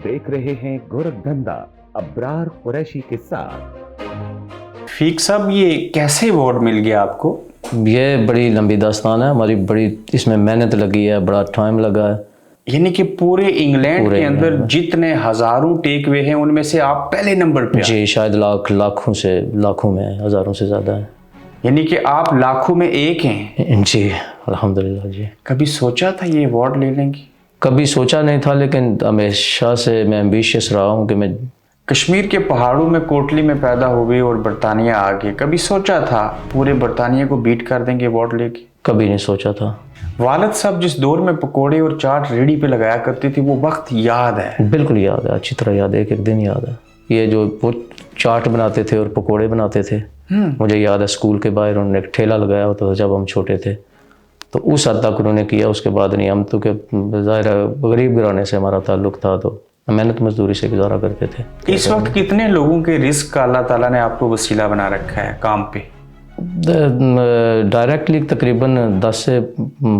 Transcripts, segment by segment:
देख रहे हैं गोरखधंधा अब्रार कुरैशी के साथ। फीक साहब, ये कैसे अवार्ड मिल गया आपको? ये बड़ी लंबी दास्तान है हमारी, बड़ी इसमें मेहनत लगी है, बड़ा टाइम लगा है। यानी कि पूरे इंग्लैंड के अंदर जितने हजारों टेक वे हैं उनमें से आप पहले नंबर पे? जी, शायद लाखों में, हजारों से ज़्यादा है। यानी कि आप लाखों में एक हैं? जी अल्हम्दुलिल्लाह जी। कभी सोचा था ये अवार्ड ले लेंगे? कभी सोचा नहीं था, लेकिन हमेशा से मैं एम्बिशियस रहा हूँ कि मैं कश्मीर के पहाड़ों में कोटली में पैदा हो गई और बरतानिया आ गए। कभी सोचा था पूरे बरतानिया को बीट कर देंगे अवार्ड लेके? कभी नहीं सोचा था। वालिद साहब जिस दौर में पकोड़े और चाट रेडी पे लगाया करती थी, वो वक्त याद है? बिल्कुल याद है, अच्छी तरह याद है, एक एक दिन याद है। ये जो वो चाट बनाते थे और पकोड़े बनाते थे, मुझे याद है स्कूल के बाहर उन्होंने एक ठेला लगाया होता था जब हम छोटे थे, तो उस हद तक उन्होंने किया। उसके बाद नहीं, हम तो के ज़ाहिर गरीब घराने से हमारा ताल्लुक था, तो मेहनत मजदूरी से गुजारा करते थे। इस वक्त कितने लोगों के रिस्क का अल्लाह ताला ने आपको वसीला बना रखा है काम पे? डायरेक्टली तकरीबन 10 से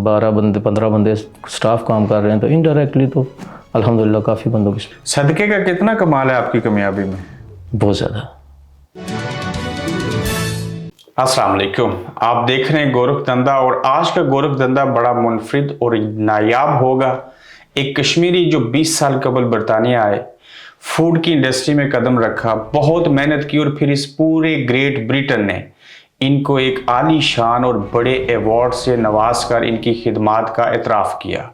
12 बंदे 15 बंदे स्टाफ काम कर रहे हैं, तो इनडायरेक्टली तो अल्हम्दुलिल्लाह काफ़ी बंदों की। सदके का कितना कमाल है आपकी कामयाबी में? बहुत ज़्यादा। अस्सलाम वालेकुम, आप देख रहे हैं गोरखधंधा, और आज का गोरखधंधा बड़ा मुनफरिद और नायाब होगा। एक कश्मीरी जो 20 साल कबल बरतानिया आए, फूड की इंडस्ट्री में कदम रखा, बहुत मेहनत की, और फिर इस पूरे ग्रेट ब्रिटेन ने इनको एक आली शान और बड़े अवार्ड से नवाज कर इनकी खिदमात का एतराफ़ किया।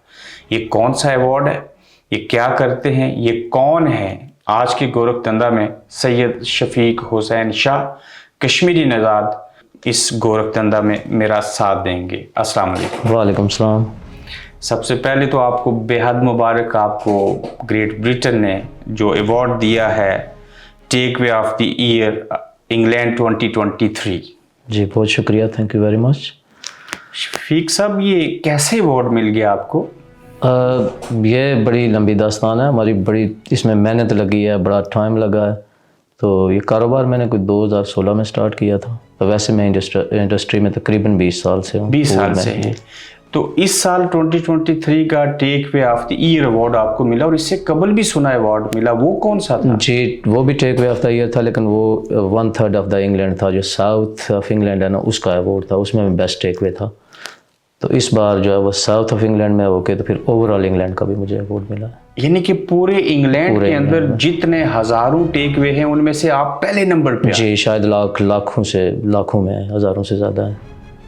ये कौन सा अवार्ड है, ये क्या करते हैं, ये कौन है? आज के गोरखधंधा में सैयद शफीक हुसैन शाह कश्मीरी नजाद इस गोरखधंधा में मेरा साथ देंगे। अस्सलाम वालेकुम। वालेकुम सलाम। सबसे पहले तो आपको बेहद मुबारक, आपको ग्रेट ब्रिटेन ने जो अवार्ड दिया है takeaway of the year England 2023। जी बहुत शुक्रिया, thank you very much. Shafiq साहब, ये कैसे अवार्ड मिल गया आपको? ये बड़ी लंबी दास्तान है हमारी, बड़ी इसमें मेहनत लगी है, बड़ा टाइम लगा है। तो ये कारोबार मैंने कोई 2016 में स्टार्ट किया था। तो वैसे मैं इंडस्ट्री में तकरीबन 20 साल से हूँ। 20 साल से हैं। तो इस साल 2023 का takeaway of the year award आपको मिला, और इससे कबल भी सुना अवार्ड मिला, वो कौन सा था? जी वो भी takeaway of the year था, लेकिन वो 1/3 ऑफ द इंग्लैंड था, जो साउथ ऑफ इंग्लैंड है ना, उसका अवार्ड था, उसमें मैं बेस्ट टेक वे था। तो इस बार जो है वो साउथ ऑफ इंग्लैंड में होके, तो फिर ओवरऑल इंग्लैंड का भी मुझे अवार्ड मिला। यानी कि पूरे इंग्लैंड के अंदर जितने हजारों टेक वे हैं उनमें से आप पहले नंबर पे? जी, शायद लाखों में, हजारों से ज़्यादा है।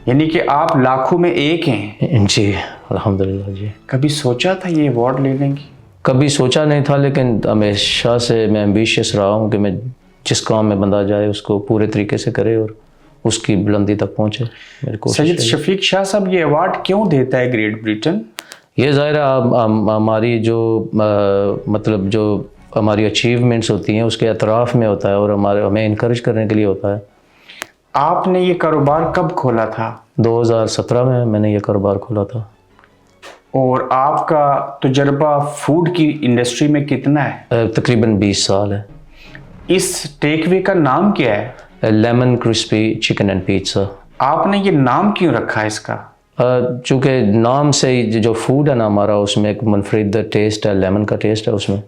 यानी कि आप लाखों में एक हैं? जी अल्हम्दुलिल्लाह जी। कभी सोचा था ये अवार्ड ले लेंगे? कभी सोचा नहीं था, लेकिन हमेशा से मैं एम्बिशियस रहा हूँ कि मैं जिस काम में बंदा जाए उसको पूरे तरीके से करे और उसकी बुलंदी तक पहुँचे। मेरी कोशिश। सैयद शफीक शाह साहब, ये अवार्ड क्यों देता है ग्रेट ब्रिटेन? ये ज़ाहिर है हमारी जो मतलब जो हमारी अचीवमेंट्स होती हैं उसके एतराफ़ में होता है, और हमें इनकरेज करने के लिए होता है। आपने ये कारोबार कब खोला था? 2017 में मैंने ये कारोबार खोला था। और आपका तजुर्बा फूड की इंडस्ट्री में कितना है? तकरीबन 20 साल है। इस टेकवे का नाम क्या है? Lemon crispy chicken and pizza. आपने ये नाम क्यों रखा है इसका? चूँकि नाम से ही जो फूड है ना हमारा, उसमें एक मुनफरिद टेस्ट है, लेमन का टेस्ट है उसमें,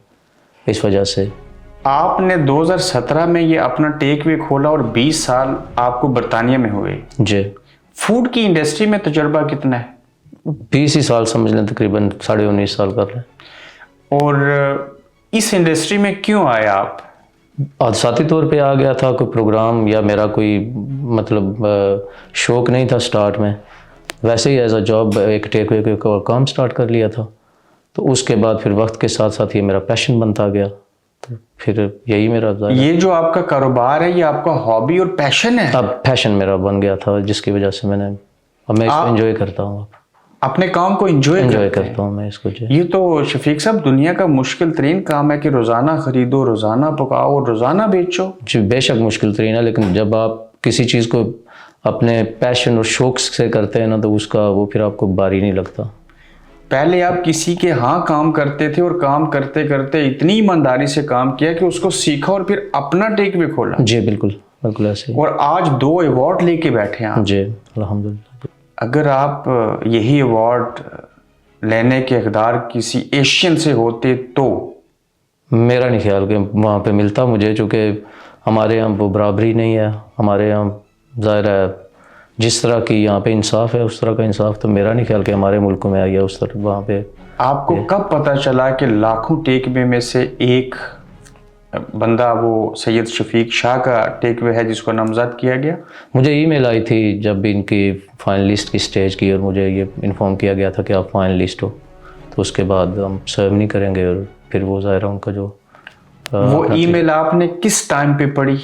इस वजह से। आपने 2017 में ये अपना टेक वे खोला और 20 साल आपको बरतानिया में हुए। जी। फूड की इंडस्ट्री में तजुर्बा कितना है? 20 ही साल समझ लें, तकरीबन 19.5 साल कर रहे हैं। और इस इंडस्ट्री में क्यों आए आप? आदसाती तौर पे आ गया था, कोई प्रोग्राम या मेरा कोई मतलब शौक़ नहीं था स्टार्ट में, वैसे ही एज अ जॉब एक टेक वे का काम स्टार्ट कर लिया था। तो उसके बाद फिर वक्त के साथ साथ ये मेरा पैशन बनता गया, तो फिर यही मेरा। ये जो आपका कारोबार है, ये आपका हॉबी और पैशन है? अब पैशन मेरा बन गया था, जिसकी वजह से मैं इसको एंजॉय करता हूँ। अपने काम को एंजॉय करता हूँ मैं इसको। ये तो शफीक साहब दुनिया का मुश्किल तरीन काम है कि रोज़ाना ख़रीदो, रोज़ाना पकाओ और रोज़ाना बेचो। जी बेशक मुश्किल तरीन है, लेकिन जब आप किसी चीज़ को अपने पैशन और शौक़ से करते हैं ना, तो उसका वो फिर आपको भारी नहीं लगता। पहले आप किसी के यहाँ काम करते थे, और काम करते करते इतनी ईमानदारी से काम किया कि उसको सीखा और फिर अपना टेक वे खोला। जी बिल्कुल बिल्कुल ऐसे ही। और आज 2 अवार्ड लेके बैठे हैं आप। जी अल्हम्दुलिल्लाह। अगर आप यही अवार्ड लेने के हकदार किसी एशियन से होते तो मेरा नहीं ख्याल कि वहाँ पे मिलता मुझे, चूँकि हमारे यहाँ वो बराबरी नहीं है। हमारे यहाँ ज़ाहिर है जिस तरह की यहाँ पे इंसाफ है उस तरह का इंसाफ तो मेरा नहीं ख्याल कि हमारे मुल्क में आई है उस तरह वहाँ पे। आपको कब पता चला कि लाखों टेकवे में से एक बंदा वो सैयद शफीक शाह का टेकवे है जिसको नामजद किया गया? मुझे ईमेल आई थी जब इनकी फाइनलिस्ट की स्टेज की और मुझे ये इन्फॉर्म किया गया था कि आप फाइनलिस्ट हो, तो उसके बाद हम सर्व नहीं करेंगे और फिर वो ज़ाहिर उनका जो वो ईमेल आपने किस टाइम पे पढ़ी?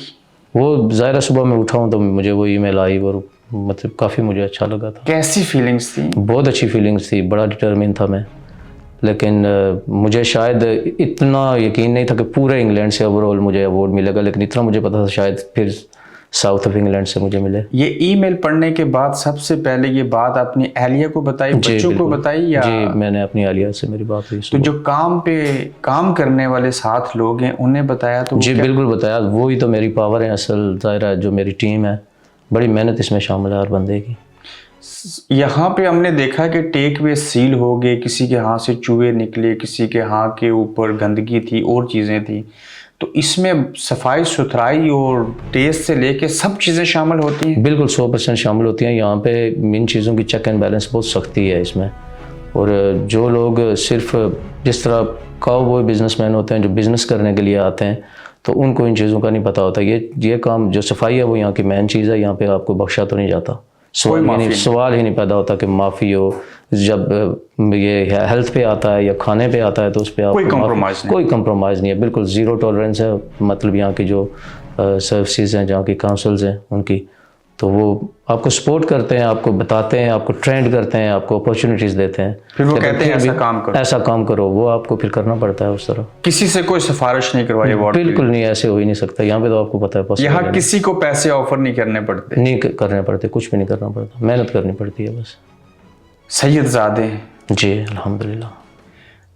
वो ज़ाहिर सुबह में उठा हूँ तो मुझे वो ईमेल आई और मतलब काफ़ी मुझे अच्छा लगा था। कैसी फीलिंग्स थी? बहुत अच्छी फीलिंग्स थी, बड़ा डिटरमिन था मैं, लेकिन मुझे शायद इतना यकीन नहीं था कि पूरे इंग्लैंड से ओवरऑल मुझे अवार्ड मिलेगा, लेकिन इतना मुझे पता था शायद फिर साउथ ऑफ इंग्लैंड से मुझे मिले। ये ईमेल पढ़ने के बाद सबसे पहले ये बात अपनी अहलिया को बताई, बच्चों को बताई या? जी, मैंने अपनी अहलिया से मेरी बात हुई। तो जो काम करने वाले साथ लोग हैं उन्हें बताया? तो जी बिल्कुल बताया, वो ही तो मेरी पावर है असल। ज़ाहिर है जो मेरी टीम है, बड़ी मेहनत इसमें शामिल है हर बंदे की। यहाँ पे हमने देखा कि टेक वे सील हो गए, किसी के हाथ से चूहे निकले, किसी के हाथ के ऊपर गंदगी थी और चीज़ें थी, तो इसमें सफाई सुथराई और टेस्ट से लेके सब चीज़ें शामिल होती हैं? बिल्कुल 100% शामिल होती हैं। यहाँ पे इन चीज़ों की चेक एंड बैलेंस बहुत सख्ती है इसमें। और जो लोग सिर्फ जिस तरह काउबॉय बिजनेसमैन होते हैं जो बिज़नेस करने के लिए आते हैं, तो उनको इन चीज़ों का नहीं पता होता। ये काम जो सफाई है वो यहाँ की मेन चीज़ है। यहाँ पे आपको बख्शा तो नहीं जाता, सवाल ही नहीं पैदा होता कि माफ़ी हो। जब ये हेल्थ पे आता है या खाने पे आता है तो उस पर कोई कंप्रोमाइज़ नहीं है, बिल्कुल ज़ीरो टॉलरेंस है। मतलब यहाँ की जो सर्विसेज हैं, जहाँ की काउंसिल्स हैं उनकी, तो वो आपको सपोर्ट करते हैं, आपको बताते हैं, आपको ट्रेंड करते हैं, आपको अपॉर्चुनिटीज़ देते हैं। फिर वो कहते हैं ऐसा काम करो, वो आपको फिर करना पड़ता है उस तरह। किसी से कोई सिफारिश नहीं करवाई? बिल्कुल नहीं, ऐसे हो ही नहीं सकता। यहाँ पे तो आपको पता है यहाँ किसी को पैसे ऑफर नहीं करने पड़ते? कुछ भी नहीं करना पड़ता, मेहनत करनी पड़ती है बस। सैयदजादे? जी अल्हम्दुलिल्लाह।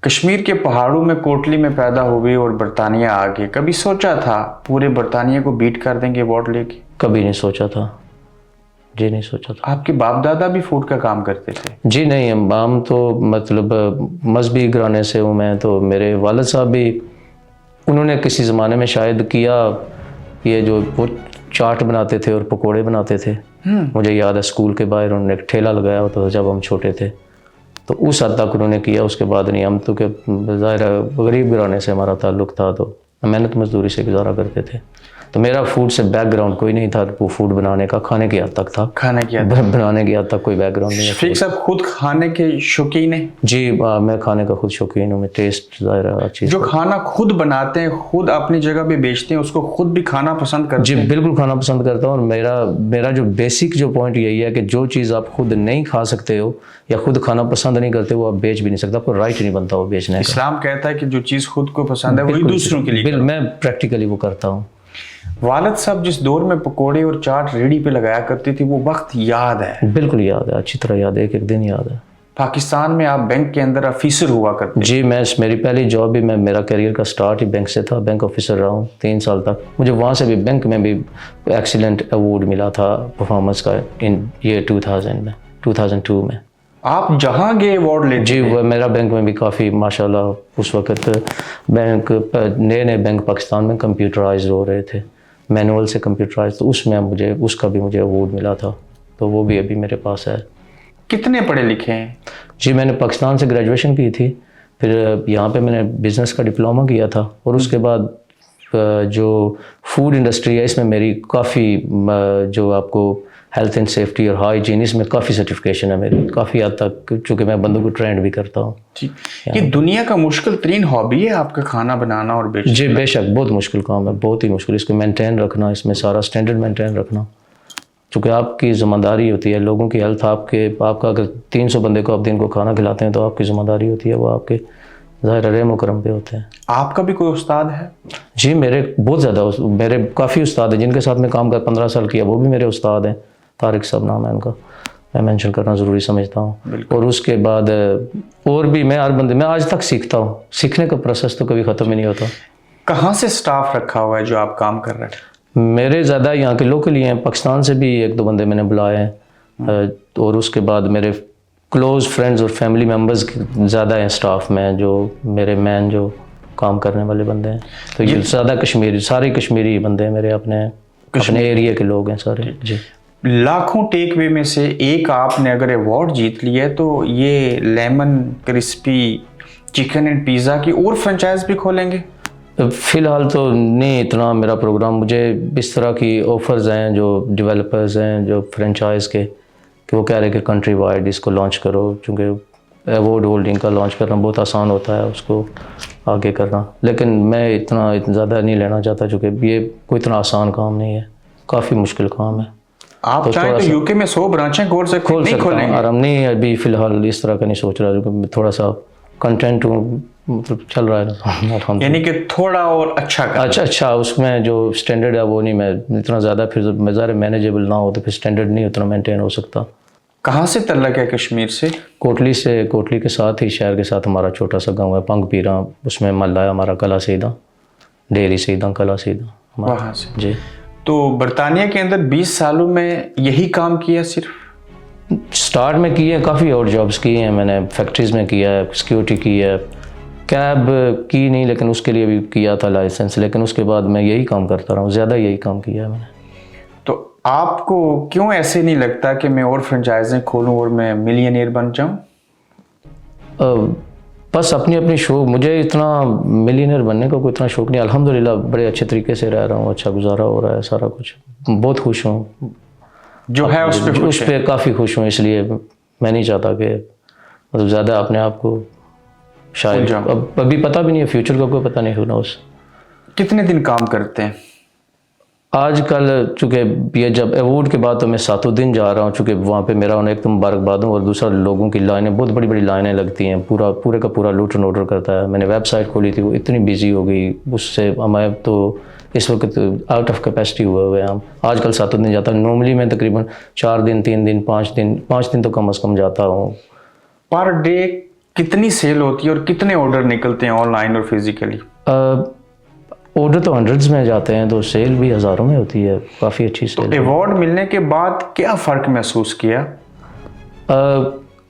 कश्मीर के पहाड़ों में कोटली में पैदा हुए और बरतानिया आ गए। कभी सोचा था पूरे बरतानिया को बीट कर देंगे अवार्ड लेके? कभी नहीं सोचा था जी, नहीं सोचा था। आपके बाप दादा भी फूड का काम करते थे? जी नहीं, हम तो मतलब मजहबी घराने से हूँ मैं, तो मेरे वालिद साहब भी उन्होंने किसी ज़माने में शायद किया। ये जो वो चाट बनाते थे और पकोड़े बनाते थे, मुझे याद है स्कूल के बाहर उन्होंने एक ठेला लगाया होता था जब हम छोटे थे, तो उस हद तक उन्होंने किया। उसके बाद नहीं। हम तो ज़ाहिर गरीब घराने से हमारा ताल्लुक़ था, तो मेहनत मजदूरी से गुजारा करते थे। तो मेरा फूड से बैकग्राउंड कोई नहीं था। वो फूड बनाने का, खाने की हद तक था। बनाने की हद तक कोई बैकग्राउंड नहीं है। शफीक साहब खुद खाने के शौकीन हैं? जी मैं खाने का खुद शौकीन हूँ। मैं टेस्ट ज़ाहिर अच्छी जो खाना खुद बनाते हैं, खुद अपनी जगह पे बेचते हैं, उसको खुद भी खाना पसंद करते हैं? जी बिल्कुल खाना पसंद करता हूँ। और मेरा जो बेसिक जो पॉइंट यही है कि जो चीज़ आप खुद नहीं खा सकते हो या खुद खाना पसंद नहीं करते वो आप बेच भी नहीं सकते। आपको राइट नहीं बनता वो बेचने का। इस्लाम कहता है कि जो चीज़ खुद को पसंद है वही दूसरों के लिए। मैं प्रैक्टिकली वो करता हूँ। वालिद साहब जिस दौर में पकोड़े और चाट रेडी पे लगाया करती थी वो वक्त याद है? बिल्कुल याद है, अच्छी तरह याद है, एक दिन याद है। पाकिस्तान में आप बैंक के अंदर ऑफिसर हुआ करते? जी मेरी पहली जॉब भी, मेरा करियर का स्टार्ट ही बैंक से था। बैंक ऑफिसर रहा हूँ 3 साल तक। मुझे वहाँ से भी बैंक में भी एक्सीलेंट अवार्ड मिला था परफॉर्मेंस का इन ईयर 2002 में। आप जहाँ गए अवार्ड लेते? जी मेरा बैंक में भी काफ़ी माशाल्लाह उस वक्त नए बैंक पाकिस्तान में कंप्यूटराइज हो रहे थे, मैनुअल से कंप्यूटराइज, तो उसमें उसका भी मुझे अवार्ड मिला था, तो वो भी अभी मेरे पास है। कितने पढ़े लिखे हैं? जी मैंने पाकिस्तान से ग्रेजुएशन की थी, फिर यहाँ पे मैंने बिज़नेस का डिप्लोमा किया था, और उसके बाद जो फूड इंडस्ट्री है इसमें मेरी काफ़ी जो आपको हेल्थ एंड सेफ्टी और हाइजीन, इसमें काफ़ी सर्टिफिकेशन है मेरी काफ़ी हद तक, चूँकि मैं बंदों को ट्रेंड भी करता हूँ। ये दुनिया का मुश्किल तरीन हॉबी है आपका, खाना बनाना और बेचना? जी बेशक, बहुत मुश्किल काम है, बहुत ही मुश्किल। इसको मेंटेन रखना, इसमें सारा स्टैंडर्ड मेंटेन रखना, चूँकि आपकी ज़िम्मेदारी होती है। लोगों की हेल्थ आपका अगर 300 बंदे को आप दिन को खाना खिलाते हैं तो आपकी ज़िम्मेदारी होती है, वो आपके ज़ाहिर रहम करम पे होते हैं। आपका भी कोई उस्ताद है? जी मेरे बहुत ज़्यादा, मेरे काफ़ी उस्ताद हैं जिनके साथ मैं काम कर 15 साल किया, वो भी मेरे उस्ताद हैं। तारिक साहब नाम है उनका, मैं मेंशन करना ज़रूरी समझता हूँ। और उसके बाद और भी मैं हर बंदे, मैं आज तक सीखता हूँ। सीखने का प्रोसेस तो कभी ख़त्म ही नहीं होता। कहाँ से स्टाफ रखा हुआ है जो आप काम कर रहे हैं? मेरे ज़्यादा यहाँ के लोकल ही हैं, पाकिस्तान से भी 1-2 बंदे मैंने बुलाए हैं, और उसके बाद मेरे क्लोज़ फ्रेंड्स और फैमिली मेम्बर्स ज़्यादा हैं स्टाफ में, जो मेरे मैन जो काम करने वाले बंदे हैं। तो ये ज़्यादा कश्मीरी, सारे कश्मीरी बंदे हैं मेरे, अपने एरिया के लोग हैं सारे जी। लाखों टेक वे में से एक आपने अगर अवार्ड जीत लिया है तो ये lemon crispy chicken and pizza की और फ्रेंचाइज भी खोलेंगे? फ़िलहाल तो नहीं इतना मेरा प्रोग्राम, मुझे इस तरह की ऑफ़र्स हैं जो डेवलपर्स हैं जो फ्रेंचाइज़ के, कि वो कह रहे हैं कि कंट्री वाइड इसको लॉन्च करो, क्योंकि अवार्ड होल्डिंग का लॉन्च करना बहुत आसान होता है, उसको आगे करना। लेकिन मैं इतना ज़्यादा नहीं लेना चाहता, क्योंकि ये कोई इतना आसान काम नहीं है, काफ़ी मुश्किल काम है। आप चाहें तो यूके में 100 ब्रांचें खोल सकते हैं, और हम नहीं अभी फ़िलहाल इस तरह का नहीं सोच रहा, क्योंकि थोड़ा सा कंटेंट मतलब चल रहा है, यानी कि थोड़ा और अच्छा उसमें जो स्टैंडर्ड है वो नहीं, मैं इतना ज़्यादा फिर ज़्यादा मैनेजेबल ना हो तो फिर स्टैंडर्ड नहीं उतना मेंटेन हो सकता। कहाँ से तल्लक है कश्मीर से? कोटली के साथ ही, शहर के साथ हमारा छोटा सा गांव है पंग पीरा, उसमें मल्ला है हमारा, कला सीधा, डेयरी सीधा, कला सीधा वहाँ से जी। तो बरतानिया के अंदर 20 सालों में यही काम किया सिर्फ? स्टार्ट में किए, काफ़ी और जॉब्स किए हैं मैंने, फैक्ट्रीज़ में किया है, सिक्योरिटी की है, कैब की नहीं लेकिन उसके लिए भी किया था लाइसेंस, लेकिन उसके बाद मैं यही काम करता रहा हूँ, ज़्यादा यही काम किया है मैंने। तो आपको क्यों ऐसे नहीं लगता कि मैं और फ्रेंचाइजें खोलूँ और मैं मिलियनियर बन जाऊँ? बस अपनी अपनी शौक, मुझे इतना मिलियनियर बनने का कोई इतना शौक नहीं, अल्हम्दुलिल्लाह बड़े अच्छे तरीके से रह रहा हूँ, अच्छा गुजारा हो रहा है सारा कुछ, बहुत खुश हूँ जो है उस पर काफ़ी खुश हूँ। इसलिए मैं नहीं चाहता कि मतलब ज़्यादा अपने आप को, शायद अभी पता भी नहीं है, फ्यूचर का कोई पता नहीं होना। उस कितने दिन काम करते हैं आजकल? चूँकि ये जब अवार्ड के बाद तो मैं 7 दिन जा रहा हूँ, चूँकि वहाँ पे मेरा एक तो मुबारकबाद हूँ, और दूसरा लोगों की लाइनें, बहुत बड़ी बड़ी लाइनें लगती हैं, पूरे का पूरा लूट एंड ऑर्डर करता है। मैंने वेबसाइट खोली थी, वो इतनी बिजी हो गई, उससे हमारे तो इस वक्त आउट ऑफ कैपेसिटी हुए हुए हैं हम। आजकल 7 दिन जाता हूँ, नॉर्मली मैं तकरीबन 4 दिन 3 दिन 5 दिन तो कम से कम जाता हूँ। पर डे कितनी सेल होती है और कितने ऑर्डर निकलते हैं ऑनलाइन और फिजिकली? ऑर्डर तो हंड्रेड्स में जाते हैं, तो सेल भी हज़ारों में होती है, काफ़ी अच्छी सेल। तो अवार्ड मिलने के बाद क्या फ़र्क महसूस किया?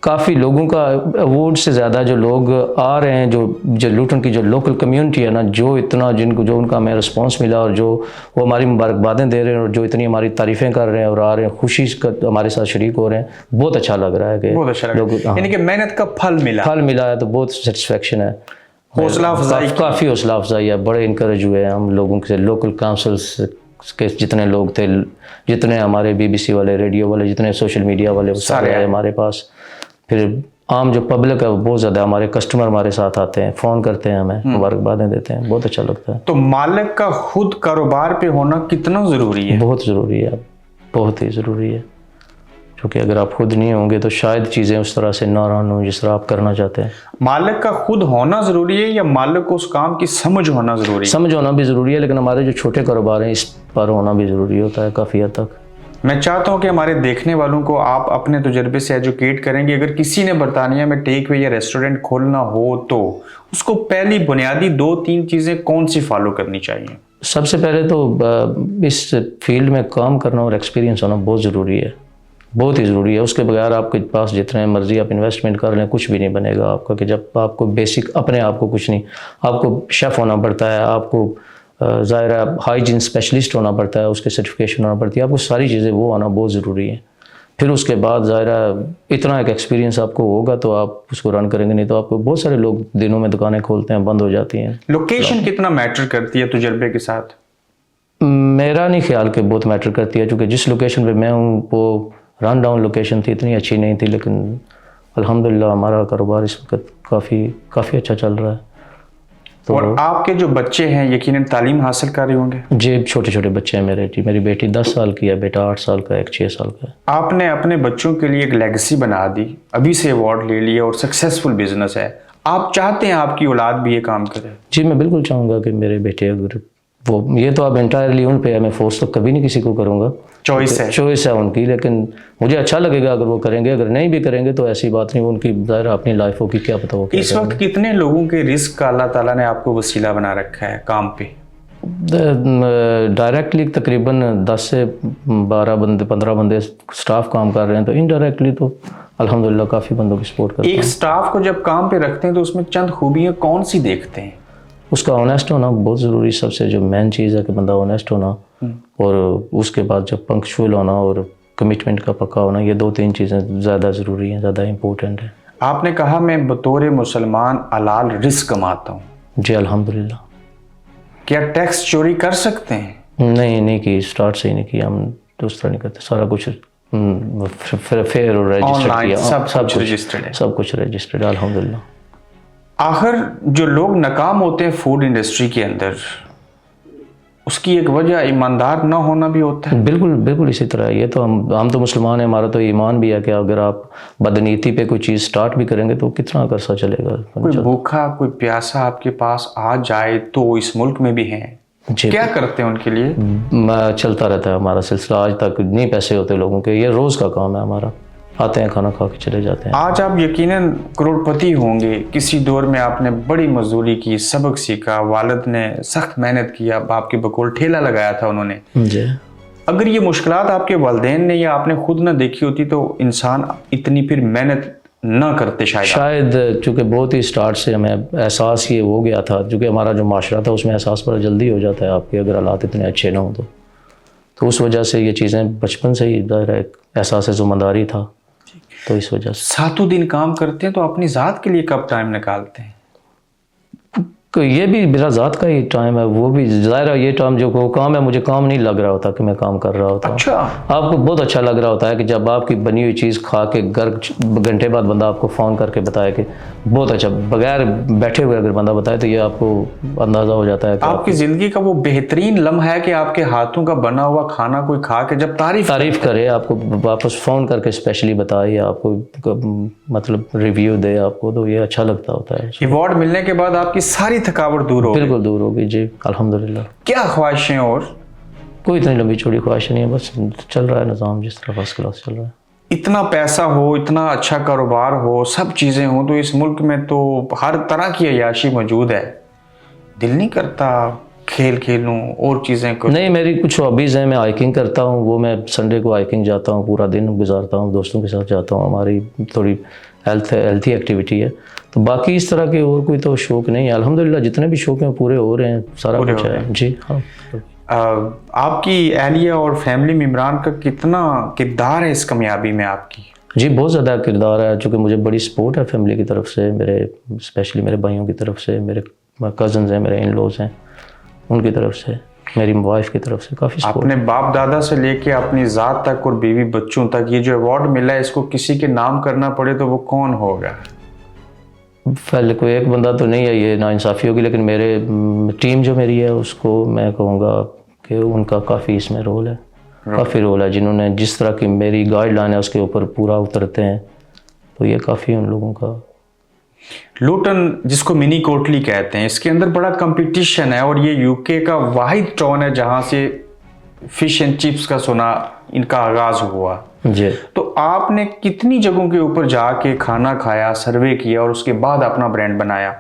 काफ़ी लोगों का, अवार्ड से ज़्यादा जो लोग आ रहे हैं, जो लुटन की जो लोकल कम्युनिटी है ना, जो उनका हमें रिस्पांस मिला, और जो वो हमारी मुबारकबादें दे रहे हैं, और जो इतनी हमारी तारीफ़ें कर रहे हैं और आ रहे हैं, खुशी हमारे साथ शरीक हो रहे हैं, बहुत अच्छा लग रहा है कि बहुत अच्छा लग रहा है, यानी कि मेहनत का फल मिला है, तो बहुत सेटिस्फेक्शन है, हौसला अफजाई, काफ़ी हौसला अफजाई है। बड़े इनकरेज हुए हैं हम लोगों से, लोकल काउंसिल्स के जितने लोग थे, जितने हमारे BBC वाले, रेडियो वाले, जितने सोशल मीडिया वाले, सारे आए हमारे पास। फिर आम जो पब्लिक है वो बहुत ज़्यादा, हमारे कस्टमर हमारे साथ आते हैं, फ़ोन करते हैं, हमें मुबारकबादें देते हैं, बहुत अच्छा लगता है। तो मालिक का खुद कारोबार पे होना कितना ज़रूरी है? बहुत ज़रूरी है, बहुत ही ज़रूरी है, क्योंकि अगर आप खुद नहीं होंगे तो शायद चीज़ें उस तरह से ना रन हो जिस तरह आप करना चाहते हैं। मालिक का खुद होना ज़रूरी है या मालिक को उस काम की समझ होना ज़रूरी है? समझ होना भी ज़रूरी है, लेकिन हमारे जो छोटे कारोबार हैं इस पर होना भी ज़रूरी होता है काफ़ी हद तक। मैं चाहता हूं कि हमारे देखने वालों को आप अपने तजुर्बे से एजुकेट करेंगे। अगर किसी ने बरतानिया में टेक वे या रेस्टोरेंट खोलना हो तो उसको पहली बुनियादी 2-3 चीज़ें कौन सी फॉलो करनी चाहिए? सबसे पहले तो इस फील्ड में काम करना और एक्सपीरियंस होना बहुत ज़रूरी है, बहुत ही ज़रूरी है। उसके बगैर आपके पास जितने मर्जी आप इन्वेस्टमेंट कर लें, कुछ भी नहीं बनेगा आपका, कि जब आपको बेसिक अपने आप को कुछ नहीं, आपको शेफ़ होना पड़ता है, आपको ज़ाहिर है हाइजीन स्पेशलिस्ट होना पड़ता है, उसके सर्टिफिकेशन होना पड़ती है, आपको सारी चीज़ें वो आना बहुत ज़रूरी है। फिर उसके बाद ज़ाहिर है इतना एक एक्सपीरियंस आपको होगा तो आप उसको रन करेंगे, नहीं तो आपको बहुत सारे लोग दिनों में दुकानें खोलते हैं, बंद हो जाती हैं। लोकेशन कितना मैटर करती है तजुर्बे के साथ? मेरा नहीं ख्याल कि बहुत मैटर करती है, क्योंकि जिस लोकेशन पर मैं हूँ वो रन डाउन लोकेशन थी, इतनी अच्छी नहीं थी, लेकिन अल्हम्दुलिल्लाह हमारा कारोबार इस वक्त काफ़ी अच्छा चल रहा है। तो और आपके जो बच्चे हैं यकीनन तालीम हासिल कर रहे होंगे? जी, छोटे छोटे बच्चे हैं मेरे जी। मेरी बेटी 10 साल की है, बेटा 8 साल का है, एक 6 साल का है। आपने अपने बच्चों के लिए एक लेगेसी बना दी, अभी से अवार्ड ले लिया और सक्सेसफुल बिजनेस है, आप चाहते हैं आपकी औलाद भी ये काम करे? जी, मैं बिल्कुल चाहूँगा कि मेरे बेटे, अगर वो, ये तो अब इंटायरली उन पे है, मैं फोर्स तो कभी नहीं किसी को करूँगा, चॉइस है उनकी, लेकिन मुझे अच्छा लगेगा अगर वो करेंगे, अगर नहीं भी करेंगे तो ऐसी बात नहीं, उनकी ज़ाहिर अपनी लाइफ होगी, क्या पता वो क्या इस वक्त कितने लोगों के रिस्क का अल्लाह ताला ने आपको वसीला बना रखा है काम पे? डायरेक्टली तकरीबन 10 से 12 बंदे 15 बंदे स्टाफ काम कर रहे हैं, तो इनडायरेक्टली तो अल्हम्दुलिल्लाह काफ़ी बंदों की सपोर्ट करते हैं। एक स्टाफ को जब काम पे रखते हैं तो उसमें चंद खूबियाँ कौन सी देखते हैं? उसका ऑनेस्ट होना बहुत ज़रूरी, सबसे जो मेन चीज़ है कि बंदा ऑनेस्ट होना, और उसके बाद जो पंक्चुअल होना और कमिटमेंट का पक्का होना, ये 2-3 चीज़ें ज़्यादा ज़रूरी हैं, ज़्यादा इंपॉर्टेंट है। आपने कहा मैं बतौर मुसलमान हलाल रिस्क कमाता हूँ, जी अल्हम्दुलिल्लाह। क्या टैक्स चोरी कर सकते हैं? नहीं की, स्टार्ट से ही नहीं किया, हम तो उस तरह नहीं करते, सारा कुछ फेयर और रजिस्टर्ड Online किया, सब कुछ रजिस्टर्ड है। सब कुछ रजिस्टर्ड है अल्हम्दुलिल्लाह। आखिर जो लोग नाकाम होते हैं फूड इंडस्ट्री के अंदर, उसकी एक वजह ईमानदार ना होना भी होता है। बिल्कुल इसी तरह है। ये तो हम तो मुसलमान हैं, हमारा तो ईमान भी है कि अगर आप बदनीति पे कोई चीज़ स्टार्ट भी करेंगे तो कितना अरसा चलेगा। कोई भूखा कोई प्यासा आपके पास आ जाए तो इस मुल्क में भी हैं, क्या करते हैं उनके लिए? चलता रहता है हमारा सिलसिला, आज तक नहीं पैसे होते लोगों के, ये रोज़ का काम है हमारा, आते हैं खाना खा के चले जाते हैं। आज आप यकीनन करोड़पति होंगे, किसी दौर में आपने बड़ी मजदूरी की, सबक सीखा, वालिद ने सख्त मेहनत किया, बाप के बकौल ठेला लगाया था उन्होंने जी। अगर ये मुश्किलात आपके वालिदैन ने या आपने खुद ना देखी होती तो इंसान इतनी फिर मेहनत ना करते शायद चूँकि बहुत ही स्टार्ट से हमें एहसास ये हो गया था, चूँकि हमारा जो माशरा था उसमें एहसास बड़ा जल्दी हो जाता है आपके, अगर हालात इतने अच्छे ना हो तो उस वजह से ये चीज़ें बचपन से ही एक एहसास ज़िम्मेदारी था, तो इस वजह से। 7 दिन काम करते हैं तो अपनी ज़ात के लिए कब टाइम निकालते हैं? ये भी मेरा ज़ात का ही टाइम है, वो भी ज़ाहिर है, ये टाइम जो वो काम है, मुझे काम नहीं लग रहा होता कि मैं काम कर रहा होता। अच्छा। आपको बहुत अच्छा लग रहा होता है कि जब आपकी बनी हुई चीज़ खा के घर घंटे बाद बंदा आपको फ़ोन करके बताए कि बहुत अच्छा, बगैर बैठे हुए अगर बंदा बताए तो ये आपको अंदाज़ा हो जाता है कि आपकी ज़िंदगी का वो बेहतरीन लम्हा है कि आपके हाथों का बना हुआ खाना कोई खा के जब तारीफ करे, आपको वापस फ़ोन करके स्पेशली बताए, आपको मतलब रिव्यू दे आपको, तो ये अच्छा लगता होता है। अवार्ड मिलने के बाद आपकी सारी थकावट दूर हो गई? बिल्कुल दूर होगी जी अल्हम्दुलिल्लाह। क्या ख्वाहिशें? और कोई इतनी लंबी चौड़ी ख्वाहिश नहीं है, बस चल रहा है निज़ाम जिस तरह फर्स्ट क्लास चल रहा है। इतना पैसा हो, इतना अच्छा कारोबार हो, सब चीज़ें हो, तो इस मुल्क में तो हर तरह की अय्याशी मौजूद है, दिल नहीं करता खेल खेलूं और चीज़ें को? नहीं, मेरी कुछ हॉबीज़ हैं, मैं हाइकिंग करता हूँ, वो मैं संडे को हाइकिंग जाता हूँ, पूरा दिन गुजारता हूँ, दोस्तों के साथ जाता हूँ, हमारी थोड़ी हेल्थी एक्टिविटी है। तो बाकी इस तरह के और कोई तो शौक़ नहीं है अल्हम्दुलिल्लाह, जितने भी शौक़ हैं पूरे हो रहे हैं, सारा कुछ है जी। हाँ। आपकी अहलिया और फैमिली मेम्बरान का कितना किरदार है इस कामयाबी में आपकी? जी बहुत ज़्यादा किरदार है, चूँकि मुझे बड़ी सपोर्ट है फैमिली की तरफ से, मेरे स्पेशली मेरे भाइयों की तरफ से, मेरे कज़न्स हैं, मेरे इन लॉज हैं, उनकी तरफ से, मेरी वाइफ की तरफ से काफ़ी सपोर्ट। अपने बाप दादा से लेके अपनी ज़ात तक और बीवी बच्चों तक ये जो अवार्ड मिला है, इसको किसी के नाम करना पड़े तो वो कौन होगा? पहले कोई एक बंदा तो नहीं है, ये नाइंसाफ़ी होगी, लेकिन मेरे टीम जो मेरी है उसको मैं कहूँगा कि उनका काफ़ी इसमें रोल है, काफ़ी रोल है, जिन्होंने जिस तरह की मेरी गाइडलाइन है उसके ऊपर पूरा उतरते हैं, तो ये काफ़ी उन लोगों का। लूटन जिसको मिनी कोटली कहते हैं, इसके अंदर बड़ा कंपटीशन है और ये यूके का वाहिद टाउन है जहाँ से फिश एंड चिप्स का सुना इनका आगाज़ हुआ जी। तो आपने कितनी जगहों के ऊपर जाके खाना खाया, सर्वे किया और उसके बाद अपना ब्रांड बनाया?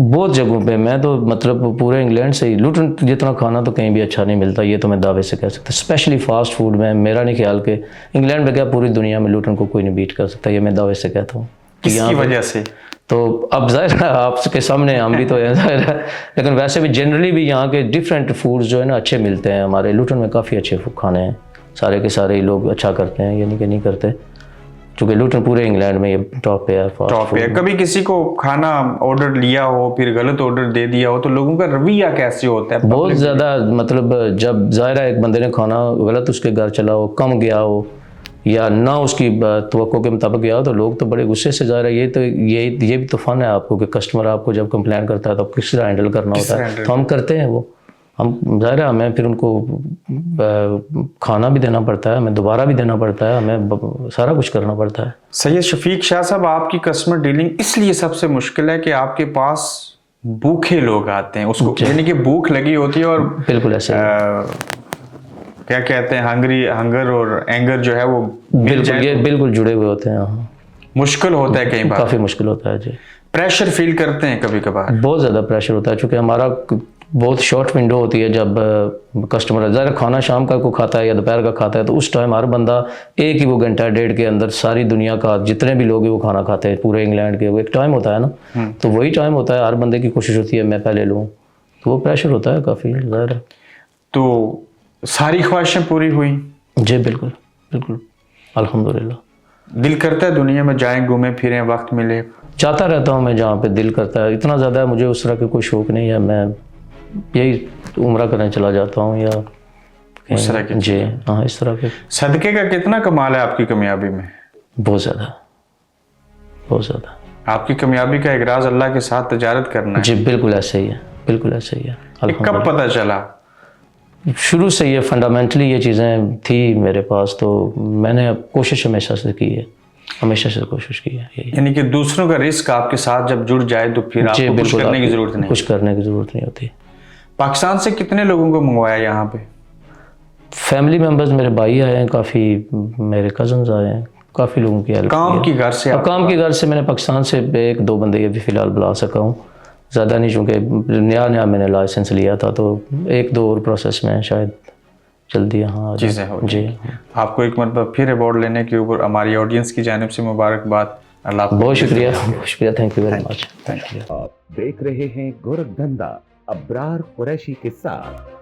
बहुत जगहों पे, मैं तो मतलब पूरे इंग्लैंड से ही, लूटन जितना खाना तो कहीं भी अच्छा नहीं मिलता, ये तो मैं दावे से कह सकता, स्पेशली फास्ट फूड में। मेरा नहीं ख्याल कि इंग्लैंड में क्या पूरी दुनिया में लूटन को कोई नहीं बीट कर सकता, ये मैं दावे से कहता हूँ। किसकी वजह से? तो अब जाहिर है आपके सामने हम भी तो है जाहिर है, लेकिन वैसे भी जनरली भी यहाँ के डिफरेंट फूड्स जो है ना अच्छे मिलते हैं। हमारे लूटन में काफ़ी अच्छे खाने हैं, सारे के सारे ही लोग अच्छा करते हैं, ये नहीं कि नहीं करते, क्योंकि लूटन पूरे इंग्लैंड में ये टॉप पे है, टॉप पे है। कभी किसी को खाना ऑर्डर लिया हो फिर गलत ऑर्डर दे दिया हो तो लोगों का रवैया कैसे होता है? बहुत ज़्यादा, मतलब जब जाहिर है एक बंदे ने खाना गलत उसके घर चला हो, कम गया हो या ना उसकी तवक्को के मुताबिक गया हो तो लोग तो बड़े गुस्से से, जाहिर है ये भी तो फन है आपको कि कस्टमर आपको जब कंप्लेन करता है तो किस तरह हैंडल करना होता है, तो हम करते हैं वो, हम जाहिर है हमें फिर उनको खाना भी देना पड़ता है, हमें दोबारा भी देना पड़ता है, हमें सारा कुछ करना पड़ता है। सैयद शफीक शाह साहब, आपकी कस्टमर डीलिंग इसलिए सबसे मुश्किल है कि आपके पास भूखे लोग आते हैं, उसको यानी कि भूख लगी होती है और बिल्कुल ऐसे क्या कहते हैं हंगर और एंगर जो है वो बिल्कुल जुड़े हुए होते हैं। हाँ, मुश्किल होता है, कई बार काफ़ी मुश्किल होता है जी। प्रेशर फील करते हैं कभी कभार? बहुत ज़्यादा प्रेशर होता है, चूँकि हमारा बहुत शॉर्ट विंडो होती है जब कस्टमर ज़रा खाना शाम का को खाता है या दोपहर का खाता है, तो उस टाइम हर बंदा एक ही वो घंटा डेढ़ के अंदर सारी दुनिया का जितने भी लोग हैं वो खाना खाते हैं पूरे इंग्लैंड के। वो एक टाइम होता है ना, तो वही टाइम होता है, हर बंदे की कोशिश होती है मैं पहले लूँ, तो वो प्रेशर होता है काफ़ी ज़्यादा। तो सारी ख्वाहिशें पूरी हुई? जी बिल्कुल बिल्कुल, अल्हम्दुलिल्लाह। दिल करता है दुनिया में जाएं, घूमें फिरें, वक्त मिले? चाहता रहता हूँ मैं जहाँ पे दिल करता है, इतना ज़्यादा मुझे उस तरह के कोई शौक़ नहीं है, मैं यही उम्रा करने चला जाता हूँ या इस तरह के? जी हाँ, इस तरह के। सदके का कितना कमाल है आपकी कामयाबी में? बहुत ज़्यादा, बहुत ज़्यादा। आपकी कामयाबी का एक राज अल्लाह के साथ तजारत करना है। जी बिल्कुल ऐसे ही है, बिल्कुल ऐसे ही है। ये कब पता चला? शुरू से ये फंडामेंटली ये चीज़ें थी मेरे पास, तो मैंने कोशिश हमेशा से की है, हमेशा से कोशिश की है यही। यानी कि दूसरों का रिस्क आपके साथ जब जुड़ जाए तो फिर जी आपको कुछ बिल्कुल, करने की जरूरत नहीं। कुछ करने की ज़रूरत नहीं होती। पाकिस्तान से कितने लोगों को मंगवाया यहाँ पे? फैमिली मेम्बर्स, मेरे भाई आए हैं काफ़ी, मेरे कज़न्स आए हैं, काफ़ी लोगों की हेल्प काम की घर से? काम की घर से मैंने पाकिस्तान से एक दो बंदे अभी फ़िलहाल बुला सका हूँ, ज़्यादा नहीं, चूँकि नया मैंने लाइसेंस लिया था, तो एक दो और प्रोसेस में शायद जल्दी यहाँ चीज़ें हो जी। आपको एक मरतबा फिर अवार्ड लेने के ऊपर हमारी ऑडियंस की जानिब से मुबारकबाद। अल्लाह आपको बहुत शुक्रिया, बहुत शुक्रिया, thank you very much. Thank you. आप देख रहे हैं गोरखधंधा अब्रार कुरैशी के साथ।